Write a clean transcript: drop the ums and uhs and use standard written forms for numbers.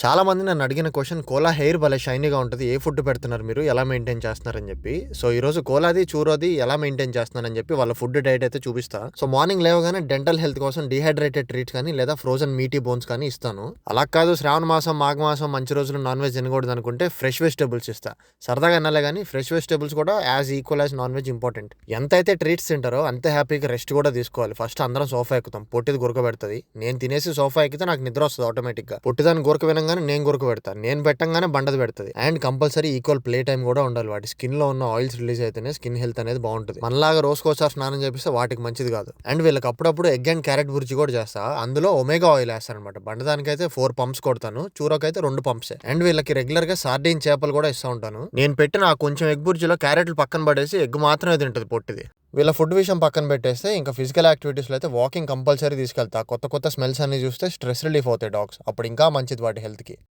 చాలా మంది నన్ను అడిగిన క్వశ్చన్ కోలా హెయిర్ భలే షైనీగా ఉంటది. ఏ ఫుడ్ పెడుతున్నారు మీరు? ఎలా మెయింటైన్ చేస్తున్నారని చెప్పి. సో ఈరోజు కోలాది, చూరోది ఎలా మెయింటైన్ చేస్తున్నారని చెప్పి వాళ్ళ ఫుడ్ డైట్ అయితే చూపిస్తా. సో మార్నింగ్ లేవగానే డెంటల్ హెల్త్ కోసం డీహైడ్రేటెడ్ ట్రీట్స్ కానీ లేదా ఫ్రోజన్ మీటీ బోన్స్ కానీ ఇస్తాను. అలా కాదు శ్రావణ మాసం, మాఘ మాసం మంచి రోజులు నాన్ వెజ్ తినకూడదు అనుకుంటే ఫ్రెష్ వెజిటబుల్స్ ఇస్తా. సరదాగా అనాలే కానీ ఫ్రెష్ వెజిటబుల్స్ కూడా as equal as non veg important. ఎంతైతే ట్రీట్స్ తింటారో అంతే హ్యాపీగా రెస్ట్ కూడా తీసుకోవాలి. ఫస్ట్ అందరం సోఫా ఎక్కుతాం, పొట్టిది గురక పెడుతుంది. నేను తినేసి సోఫా ఎక్కితే నాకు నిద్ర వస్తుంది ఆటోమేటిక్ గా. పొట్టిదాన్ని గురక వినంగానే నేను గురక పెడతాను, నేను పెట్టంగానే బండది పెడుతుంది. And compulsory equal play time కూడా ఉండాలి. వాటి స్కిన్ లో ఉన్న ఆయిల్స్ రిలీజ్ అయితేనే స్కిన్ హెల్త్ అనేది బాగుంటుంది. మనలాగా రోజుకోసారి స్నానం చేపిస్తే వాటికి మంచిది కాదు. అండ్ వీళ్ళకి అప్పుడప్పుడు ఎగ్ అండ్ క్యారెట్ బుర్జీ కూడా చేస్తా. అందులో ఒమేగా ఆయిల్ వేస్తాను అనమాట. బండదానికైతే 4 పంప్స్ కొడతాను, చూరకైతే 2 పంప్స్. అండ్ వీళ్ళకి రెగ్యులర్ గా సార్డిన్ చేపలు కూడా ఇస్తూ ఉంటాను. నేను పెట్టిన ఆ కొంచెం ఎగ్ బుర్జీలో క్యారెట్లు పక్కన పడేసి ఎగ్ మాత్రమే తింటది పొట్టిది. వీళ్ళ ఫుడ్ విషయం పక్కన పెట్టేస్తే ఇంకా ఫిజికల్ యాక్టివిటీస్లో అయితే వాకింగ్ కంపల్సరీ తీసుకెళ్తా. కొత్త కొత్త స్మెల్స్ అన్ని చూస్తే స్ట్రెస్ రిలీఫ్ అవుతాయి డాగ్స్. అప్పుడు ఇంకా మంచిది వాటి హెల్త్కి.